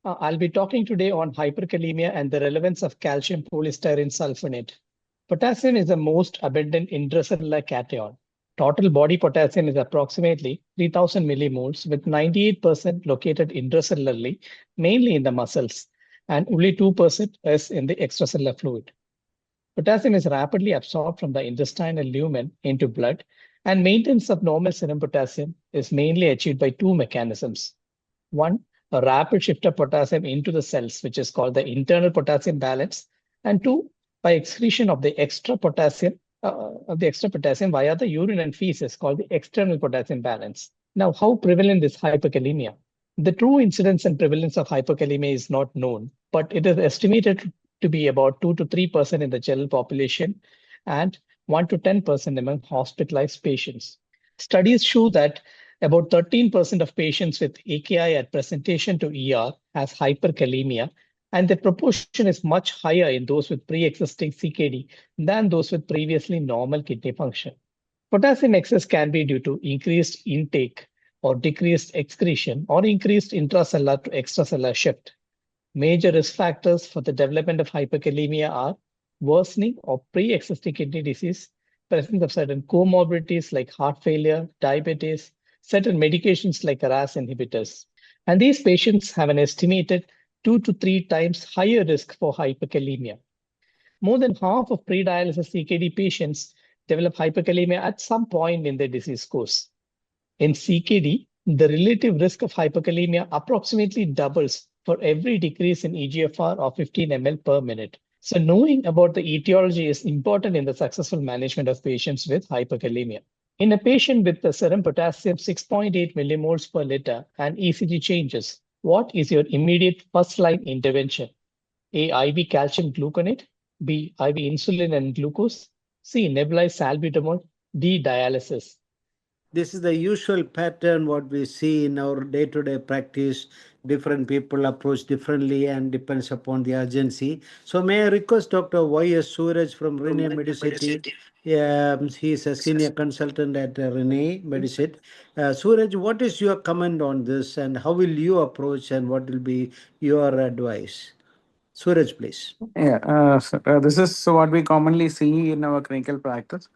I'll be talking today on hyperkalemia and the relevance of calcium polystyrene sulfonate. Potassium is the most abundant intracellular cation. Total body potassium is approximately 3000 millimoles, with 98% located intracellularly, mainly in the muscles, and only 2% is in the extracellular fluid. Potassium is rapidly absorbed from the intestinal lumen into blood, and maintenance of normal serum potassium is mainly achieved by two mechanisms. One, a rapid shift of potassium into the cells, which is called the internal potassium balance, and two, by excretion of the extra potassium via the urine and feces, called the external potassium balance. Now, how prevalent is hyperkalemia? The true incidence and prevalence of hyperkalemia is not known, but it is estimated to be about 2 to 3% in the general population and 1 to 10% among hospitalized patients. Studies show that about 13% of patients with AKI at presentation to ER has hyperkalemia, and the proportion is much higher in those with pre-existing CKD than those with previously normal kidney function. Potassium excess can be due to increased intake or decreased excretion or increased intracellular to extracellular shift. Major risk factors for the development of hyperkalemia are worsening of pre-existing kidney disease, presence of certain comorbidities like heart failure, diabetes, certain medications like RAS inhibitors. And these patients have an estimated 2 to 3 times higher risk for hyperkalemia. More than half of pre-dialysis CKD patients develop hyperkalemia at some point in their disease course. In CKD, the relative risk of hyperkalemia approximately doubles for every decrease in eGFR of 15 ml per minute. So knowing about the etiology is important in the successful management of patients with hyperkalemia. In a patient with the serum potassium 6.8 millimoles per liter and ECG changes, what is your immediate first-line intervention? A, IV calcium gluconate, B, IV insulin and glucose, C, nebulized salbutamol, D, dialysis. This is the usual pattern what we see in our day-to-day practice. Different people approach differently and depends upon the urgency. So may I request Dr. Y.S. Suraj from Rene Medicity. He is a senior consultant at Rene Medicity. Suraj, what is your comment on this and how will you approach and what will be your advice? Suraj, please. This is what we commonly see in our clinical practice.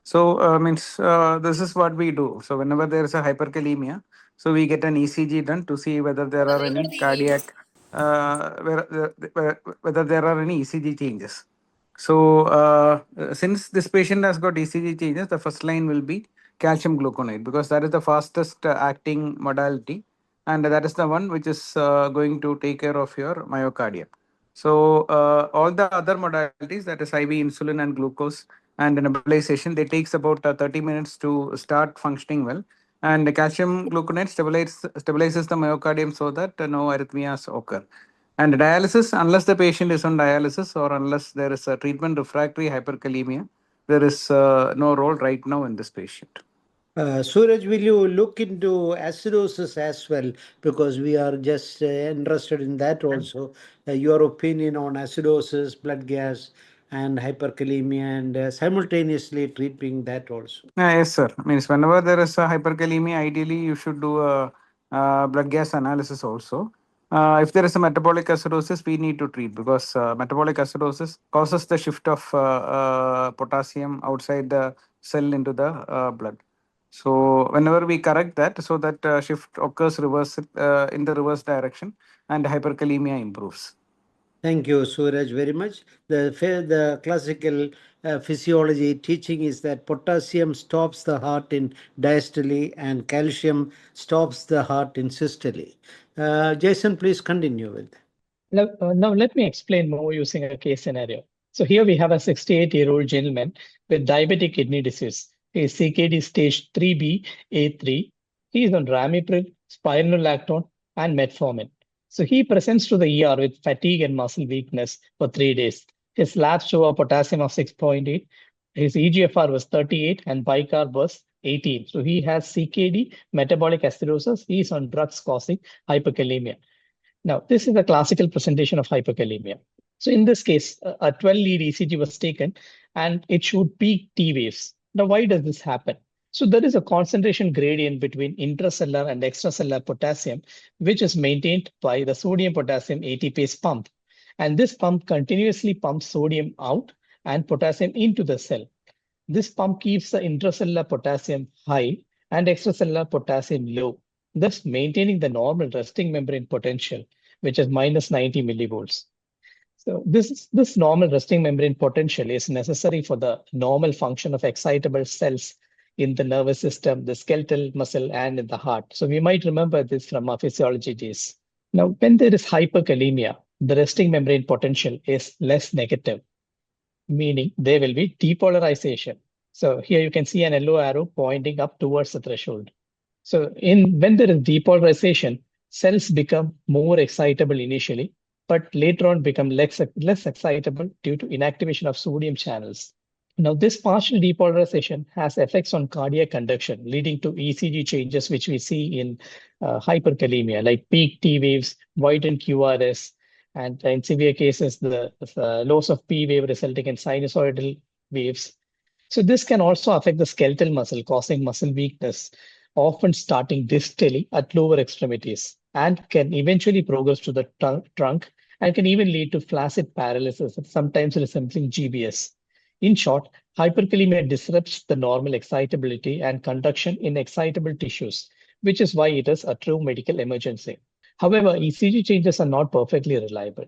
This is what we do. So whenever there is a hyperkalemia, so we get an ECG done to see whether there are any cardiac, whether there are any ECG changes. So since this patient has got ECG changes, the first line will be calcium gluconate because that is the fastest acting modality, and that is the one which is going to take care of your myocardium. So all the other modalities, that is IV insulin and glucose and nebulization, they takes about 30 minutes to start functioning well. And the calcium gluconate stabilizes the myocardium so that no arrhythmias occur. And dialysis, unless the patient is on dialysis or unless there is a treatment refractory hyperkalemia, there is no role right now in this patient. Suraj, will you look into acidosis as well? Because we are just interested in that also. Your opinion on acidosis, blood gas, and hyperkalemia, and simultaneously treating that also. Yes, sir. Means whenever there is a hyperkalemia, ideally you should do a blood gas analysis also. If there is a metabolic acidosis, we need to treat because metabolic acidosis causes the shift of potassium outside the cell into the blood. So whenever we correct that, so that shift occurs reverse in the reverse direction, and hyperkalemia improves. Thank you, Suraj, very much. The classical physiology teaching is that potassium stops the heart in diastole and calcium stops the heart in systole. Jaison, please continue with. Now let me explain more using a case scenario. So here we have a 68-year-old gentleman with diabetic kidney disease. His CKD stage 3B, A3. He is on ramipril, spironolactone, and metformin. So he presents to the ER with fatigue and muscle weakness for 3 days. His labs show a potassium of 6.8. His eGFR was 38 and bicarb was 18. So he has CKD, metabolic acidosis. He is on drugs causing hyperkalemia. Now, this is a classical presentation of hyperkalemia. So in this case, a 12-lead ECG was taken and it showed peak T waves. Now, why does this happen? So there is a concentration gradient between intracellular and extracellular potassium, which is maintained by the sodium potassium ATPase pump. And this pump continuously pumps sodium out and potassium into the cell. This pump keeps the intracellular potassium high and extracellular potassium low, thus maintaining the normal resting membrane potential, which is minus 90 millivolts. So this normal resting membrane potential is necessary for the normal function of excitable cells in the nervous system, the skeletal muscle, and in the heart. So we might remember this from our physiology days. Now, when there is hyperkalemia, the resting membrane potential is less negative, meaning there will be depolarization. So here you can see an yellow arrow pointing up towards the threshold. So when there is depolarization, cells become more excitable initially, but later on become less excitable due to inactivation of sodium channels. Now, this partial depolarization has effects on cardiac conduction, leading to ECG changes, which we see in hyperkalemia, like peak T waves, widened QRS, and in severe cases, the loss of P wave resulting in sinusoidal waves. So this can also affect the skeletal muscle, causing muscle weakness, often starting distally at lower extremities, and can eventually progress to the trunk and can even lead to flaccid paralysis, sometimes resembling GBS. In short, hyperkalemia disrupts the normal excitability and conduction in excitable tissues, which is why it is a true medical emergency. However, ECG changes are not perfectly reliable.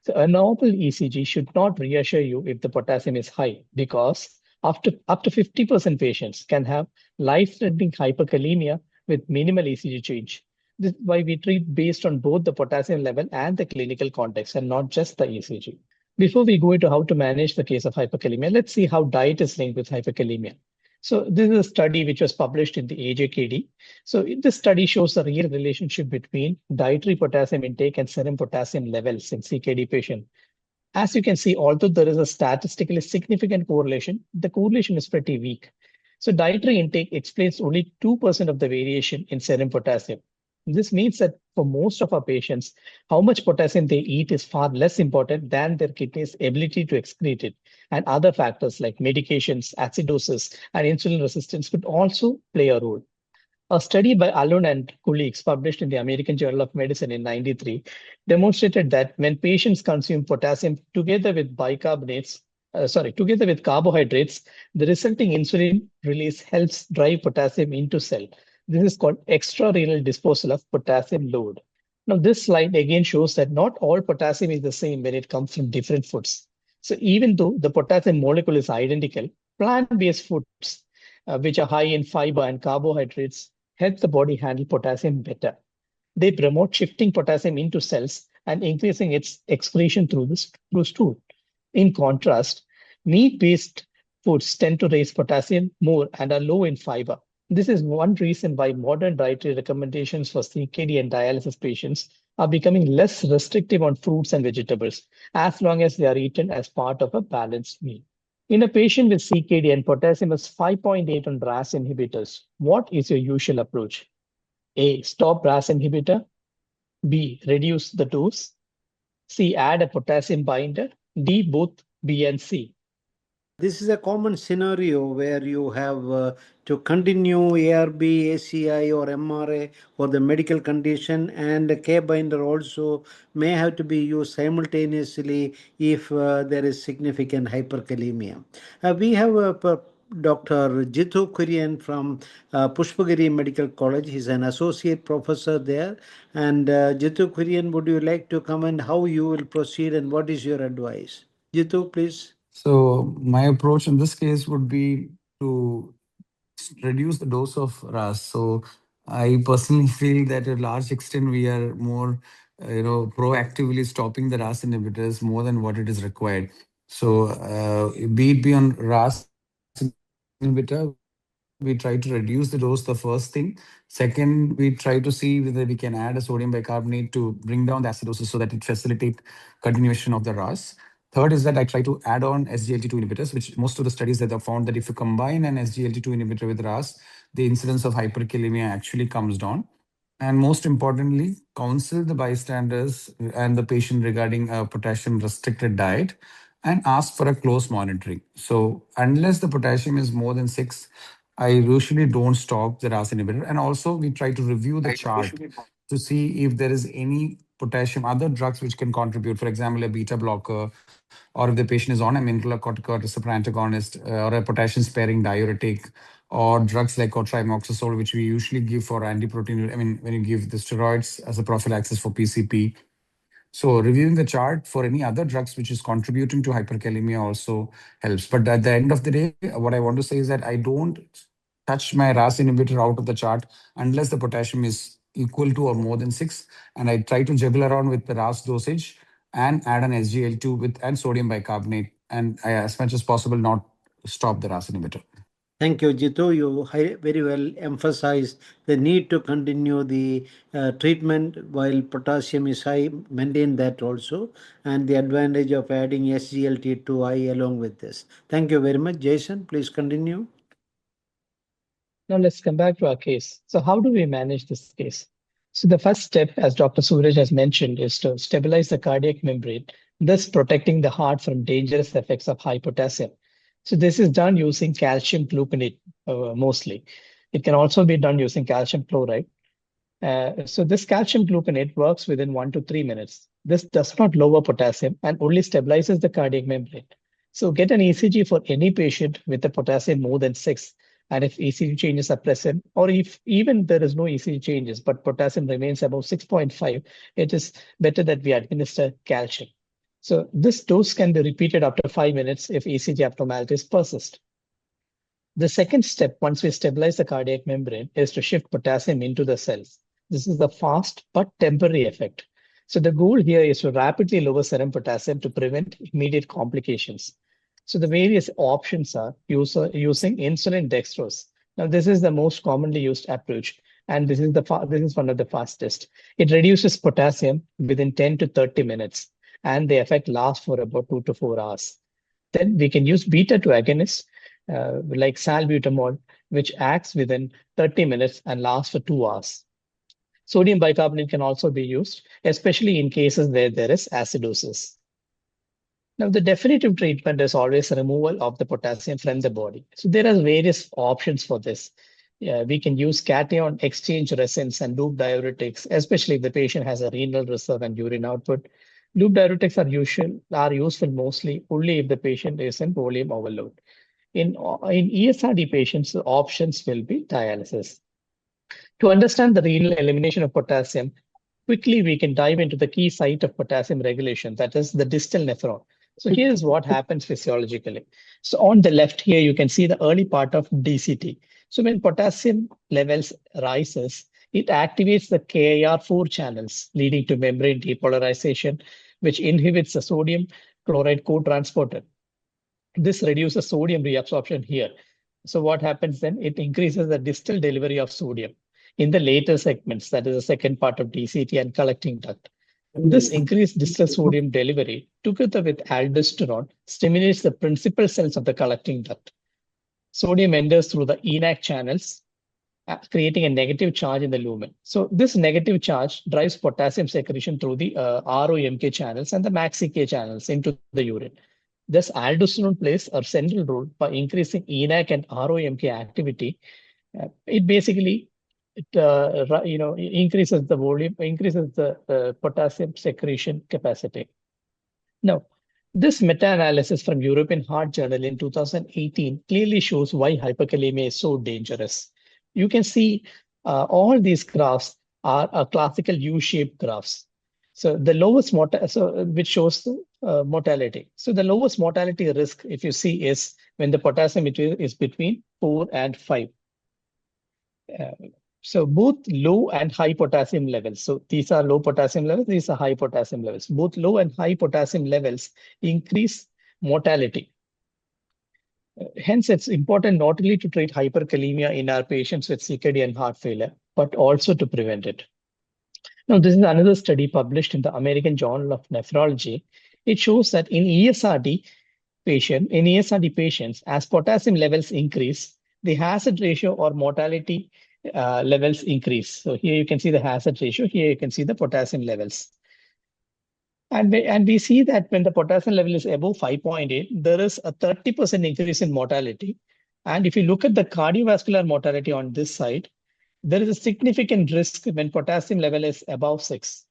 So a normal ECG should not reassure you if the potassium is high, because up to 50% patients can have life-threatening hyperkalemia with minimal ECG change. This is why we treat based on both the potassium level and the clinical context, and not just the ECG. Before we go into how to manage the case of hyperkalemia, let's see how diet is linked with hyperkalemia. So this is a study which was published in the AJKD. So this study shows a real relationship between dietary potassium intake and serum potassium levels in CKD patients. As you can see, although there is a statistically significant correlation, the correlation is pretty weak. So dietary intake explains only 2% of the variation in serum potassium. This means that for most of our patients, how much potassium they eat is far less important than their kidneys' ability to excrete it. And other factors like medications, acidosis, and insulin resistance could also play a role. A study by Alun and colleagues published in the American Journal of Medicine in '93 demonstrated that when patients consume potassium together with together with carbohydrates, the resulting insulin release helps drive potassium into cell. This is called extrarenal disposal of potassium load. Now, this slide again shows that not all potassium is the same when it comes from different foods. So even though the potassium molecule is identical, plant-based foods, which are high in fiber and carbohydrates, help the body handle potassium better. They promote shifting potassium into cells and increasing its excretion through stool. In contrast, meat-based foods tend to raise potassium more and are low in fiber. This is one reason why modern dietary recommendations for CKD and dialysis patients are becoming less restrictive on fruits and vegetables, as long as they are eaten as part of a balanced meal. In a patient with CKD and potassium is 5.8 on RAS inhibitors, what is your usual approach? A, stop RAS inhibitor. B, reduce the dose. C, add a potassium binder. D, both B and C. This is a common scenario where you have to continue ARB, ACI, or MRA for the medical condition, and a K binder also may have to be used simultaneously if there is significant hyperkalemia. We have Dr. Jitu Kurian from Pushpagiri Medical College. He's an associate professor there. And Jitu Kurian, would you like to comment how you will proceed and what is your advice? Jitu, please. So my approach in this case would be to reduce the dose of RAS. So I personally feel that to a large extent we are more, proactively stopping the RAS inhibitors more than what it is required. So be it be on RAS inhibitor, we try to reduce the dose the first thing. Second, we try to see whether we can add a sodium bicarbonate to bring down the acidosis so that it facilitate continuation of the RAS. Third is that I try to add on SGLT2 inhibitors, which most of the studies that have found that if you combine an SGLT2 inhibitor with RAS, the incidence of hyperkalemia actually comes down. And most importantly, counsel the bystanders and the patient regarding a potassium restricted diet and ask for a close monitoring. So unless the potassium is more than 6, I usually don't stop the RAS inhibitor. And also we try to review the chart to see if there is any potassium, other drugs which can contribute, for example, a beta blocker, or if the patient is on a mineralocorticoid receptor antagonist or a potassium sparing diuretic, or drugs like cotrimoxazole, which we usually give for antiprotein. I mean, when you give the steroids as a prophylaxis for PCP. So reviewing the chart for any other drugs which is contributing to hyperkalemia also helps. But at the end of the day, what I want to say is that I don't touch my RAS inhibitor out of the chart unless the potassium is equal to or more than 6. And I try to juggle around with the RAS dosage and add an SGL2 with and sodium bicarbonate, and as much as possible not stop the RAS inhibitor. Thank you, Jitu. You very well emphasized the need to continue the treatment while potassium is high, maintain that also, and the advantage of adding SGLT2I along with this. Thank you very much. Jason, please continue. Now let's come back to our case. So how do we manage this case? So the first step, as Dr. Suraj has mentioned, is to stabilize the cardiac membrane, thus protecting the heart from dangerous effects of high potassium. So this is done using calcium gluconate mostly. It can also be done using calcium chloride. So this calcium gluconate works within 1 to 3 minutes. This does not lower potassium and only stabilizes the cardiac membrane. So get an ECG for any patient with a potassium more than 6. And if ECG changes are present, or if even there is no ECG changes, but potassium remains above 6.5, it is better that we administer calcium. So this dose can be repeated after 5 minutes if ECG abnormalities persist. The second step, once we stabilize the cardiac membrane, is to shift potassium into the cells. This is a fast but temporary effect. So the goal here is to rapidly lower serum potassium to prevent immediate complications. So the various options are using insulin dextrose. Now this is the most commonly used approach, and this is one of the fastest. It reduces potassium within 10 to 30 minutes, and the effect lasts for about 2 to 4 hours. Then we can use beta-2 agonists like salbutamol, which acts within 30 minutes and lasts for 2 hours. Sodium bicarbonate can also be used, especially in cases where there is acidosis. Now, the definitive treatment is always removal of the potassium from the body. So there are various options for this. We can use cation exchange resins and loop diuretics, especially if the patient has a renal reserve and urine output. Loop diuretics are useful mostly only if the patient is in volume overload. In ESRD patients, the options will be dialysis. To understand the renal elimination of potassium, quickly we can dive into the key site of potassium regulation, that is the distal nephron. So here's what happens physiologically. So on the left here, you can see the early part of DCT. So when potassium levels rises, it activates the KIR4 channels, leading to membrane depolarization, which inhibits the sodium chloride co-transporter. This reduces sodium reabsorption here. So what happens then? It increases the distal delivery of sodium in the later segments, that is the second part of DCT and collecting duct. This increased distal sodium delivery, together with aldosterone, stimulates the principal cells of the collecting duct. Sodium enters through the ENaC channels, creating a negative charge in the lumen. So this negative charge drives potassium secretion through the ROMK channels and the MAXCK channels into the urine. Thus, aldosterone plays a central role by increasing ENaC and ROMK activity. It basically increases the volume, increases the potassium secretion capacity. Now, this meta-analysis from European Heart Journal in 2018 clearly shows why hyperkalemia is so dangerous. You can see all these graphs are classical U-shaped graphs. So the lowest which shows the mortality. So the lowest mortality risk, if you see, is when the potassium is between 4 and 5. So both low and high potassium levels. So these are low potassium levels, these are high potassium levels. Both low and high potassium levels increase mortality. Hence, it's important not only to treat hyperkalemia in our patients with CKD and heart failure, but also to prevent it. Now, this is another study published in the American Journal of Nephrology. It shows that in ESRD patients, as potassium levels increase, the hazard ratio or mortality levels increase. So here you can see the hazard ratio. Here you can see the potassium levels. And we see that when the potassium level is above 5.8, there is a 30% increase in mortality. And if you look at the cardiovascular mortality on this side, there is a significant risk when potassium level is above 6.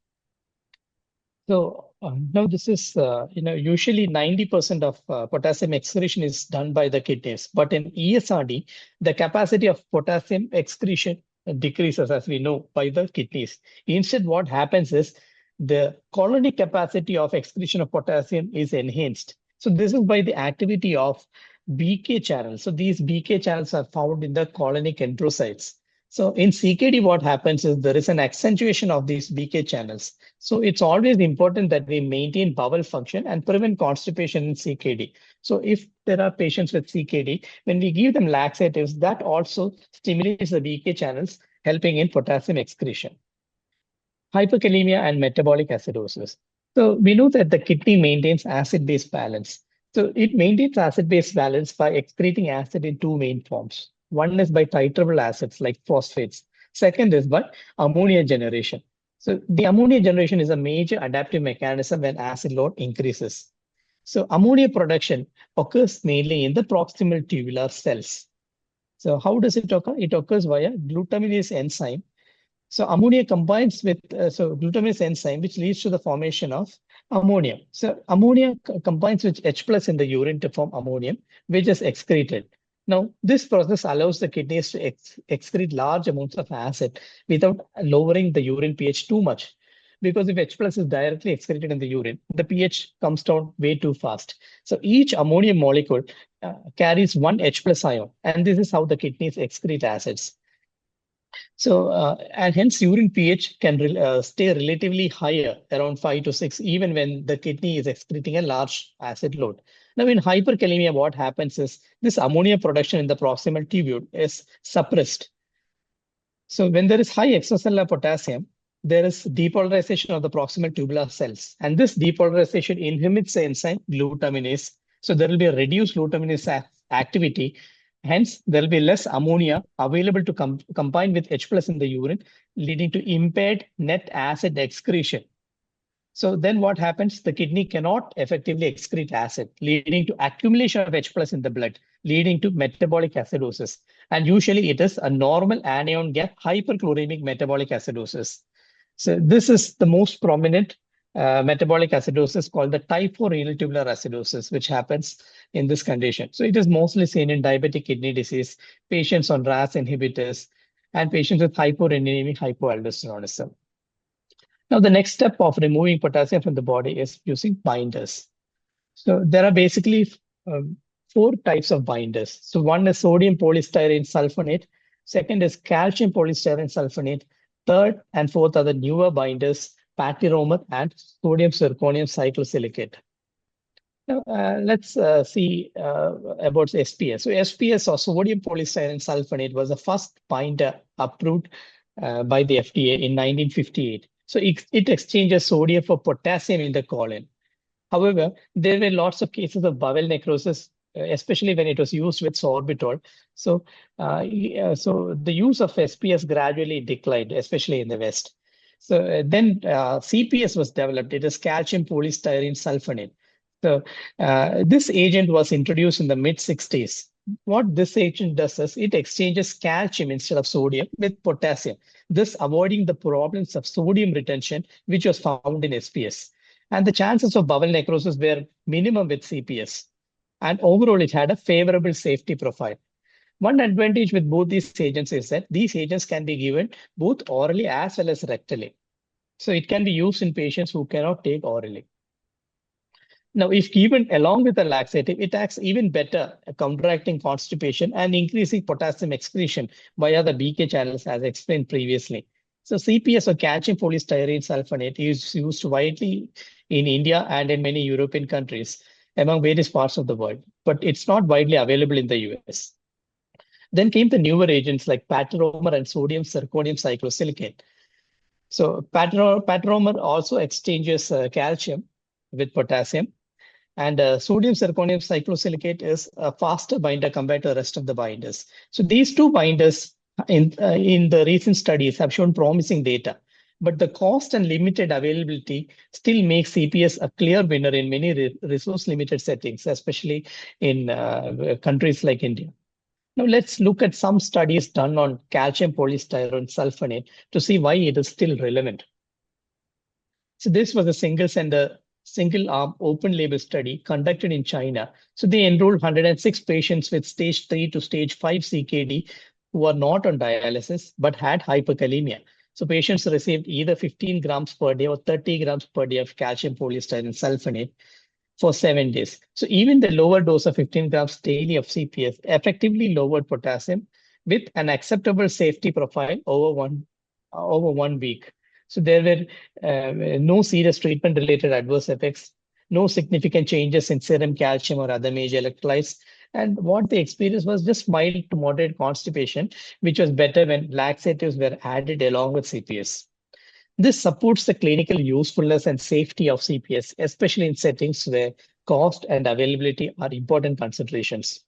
So now this is, usually 90% of potassium excretion is done by the kidneys. But in ESRD, the capacity of potassium excretion decreases, as we know, by the kidneys. Instead, what happens is the colonic capacity of excretion of potassium is enhanced. So this is by the activity of BK channels. So these BK channels are found in the colonic enterocytes. So in CKD, what happens is there is an accentuation of these BK channels. So it's always important that we maintain bowel function and prevent constipation in CKD. So if there are patients with CKD, when we give them laxatives, that also stimulates the BK channels, helping in potassium excretion. Hyperkalemia and metabolic acidosis. So we know that the kidney maintains acid-base balance. So it maintains acid-base balance by excreting acid in two main forms. One is by titrable acids like phosphates. Second is by ammonia generation. So the ammonia generation is a major adaptive mechanism when acid load increases. So ammonia production occurs mainly in the proximal tubular cells. So how does it occur? It occurs via glutaminase enzyme. So ammonia combines with glutaminase enzyme, which leads to the formation of ammonia. So ammonia combines with H+ in the urine to form ammonium, which is excreted. Now, this process allows the kidneys to excrete large amounts of acid without lowering the urine pH too much. Because if H+ is directly excreted in the urine, the pH comes down way too fast. So each ammonium molecule carries one H+ ion, and this is how the kidneys excrete acids. So, and hence urine pH can stay relatively higher, around 5 to 6, even when the kidney is excreting a large acid load. Now, in hyperkalemia, what happens is this ammonia production in the proximal tubule is suppressed. So when there is high extracellular potassium, there is depolarization of the proximal tubular cells. And this depolarization inhibits the enzyme glutaminase. So there will be a reduced glutaminase activity. Hence, there will be less ammonia available to combine with H+ in the urine, leading to impaired net acid excretion. So then what happens? The kidney cannot effectively excrete acid, leading to accumulation of H+ in the blood, leading to metabolic acidosis. And usually it is a normal anion gap hyperchloremic metabolic acidosis. So this is the most prominent metabolic acidosis called the type 4 renal tubular acidosis, which happens in this condition. So it is mostly seen in diabetic kidney disease, patients on RAS inhibitors, and patients with hyporeninemic hypoaldosteronism. Now, the next step of removing potassium from the body is using binders. So there are basically 4 types of binders. So one is sodium polystyrene sulfonate. Second is calcium polystyrene sulfonate. Third and fourth are the newer binders, patiromer and sodium zirconium cyclosilicate. Now, let's see about SPS. So SPS, or sodium polystyrene sulfonate, was the first binder approved by the FDA in 1958. So it exchanges sodium for potassium in the colon. However, there were lots of cases of bowel necrosis, especially when it was used with sorbitol. So, so the use of SPS gradually declined, especially in the West. So then CPS was developed. It is calcium polystyrene sulfonate. So this agent was introduced in the mid-60s. What this agent does is it exchanges calcium instead of sodium with potassium, thus avoiding the problems of sodium retention, which was found in SPS. And the chances of bowel necrosis were minimum with CPS. And overall, it had a favorable safety profile. One advantage with both these agents is that these agents can be given both orally as well as rectally. So it can be used in patients who cannot take orally. Now, if given along with a laxative, it acts even better at counteracting constipation and increasing potassium excretion via the BK channels, as explained previously. So CPS, or calcium polystyrene sulfonate, is used widely in India and in many European countries among various parts of the world, but it's not widely available in the US. Then came the newer agents like patiromer and sodium zirconium cyclosilicate. So patiromer also exchanges calcium with potassium. And sodium zirconium cyclosilicate is a faster binder compared to the rest of the binders. So these two binders in the recent studies have shown promising data, but the cost and limited availability still makes CPS a clear winner in many resource limited settings, especially in countries like India. Now let's look at some studies done on calcium polystyrene sulfonate to see why it is still relevant. So this was a single arm open label study conducted in China. So they enrolled 106 patients with stage 3 to stage 5 CKD who are not on dialysis but had hyperkalemia. So patients received either 15 grams per day or 30 grams per day of calcium polystyrene sulfonate for 7 days. So even the lower dose of 15 grams daily of CPS effectively lowered potassium with an acceptable safety profile over one week. So there were no serious treatment-related adverse effects, no significant changes in serum calcium or other major electrolytes. And what they experienced was just mild to moderate constipation, which was better when laxatives were added along with CPS. This supports the clinical usefulness and safety of CPS, especially in settings where cost and availability are important considerations.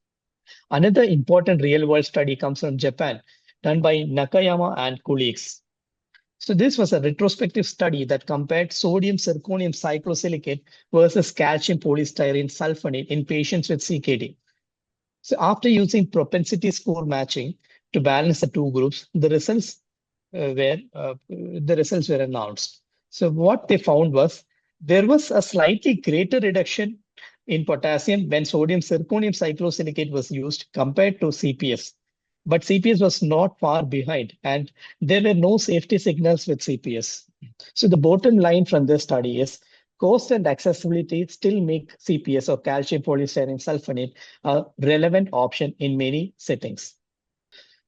Another important real-world study comes from Japan, done by Nakayama and colleagues. So this was a retrospective study that compared sodium zirconium cyclosilicate versus calcium polystyrene sulfonate in patients with CKD. So after using propensity score matching to balance the two groups, the results were announced. So what they found was there was a slightly greater reduction in potassium when sodium zirconium cyclosilicate was used compared to CPS. But CPS was not far behind, and there were no safety signals with CPS. So the bottom line from this study is cost and accessibility still make CPS or calcium polystyrene sulfonate a relevant option in many settings.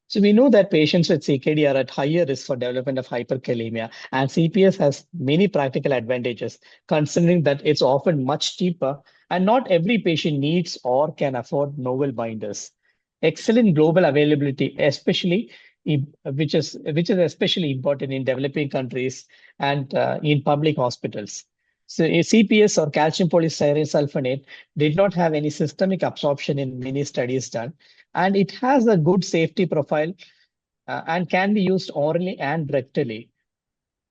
So we know that patients with CKD are at higher risk for development of hyperkalemia, and CPS has many practical advantages, considering that it's often much cheaper, and not every patient needs or can afford novel binders. Excellent global availability, especially which is especially important in developing countries and in public hospitals. So CPS or calcium polystyrene sulfonate did not have any systemic absorption in many studies done, and it has a good safety profile and can be used orally and rectally.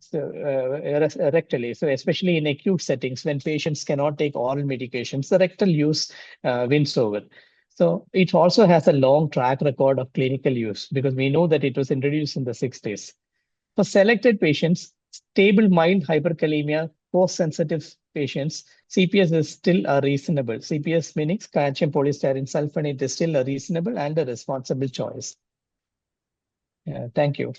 So especially in acute settings when patients cannot take oral medications, the rectal use wins over. So it also has a long track record of clinical use because we know that it was introduced in the 60s. For selected patients, stable mild hyperkalemia, post-sensitive patients, CPS is still a reasonable. CPS meaning calcium polystyrene sulfonate is still a reasonable and a responsible choice. Thank you.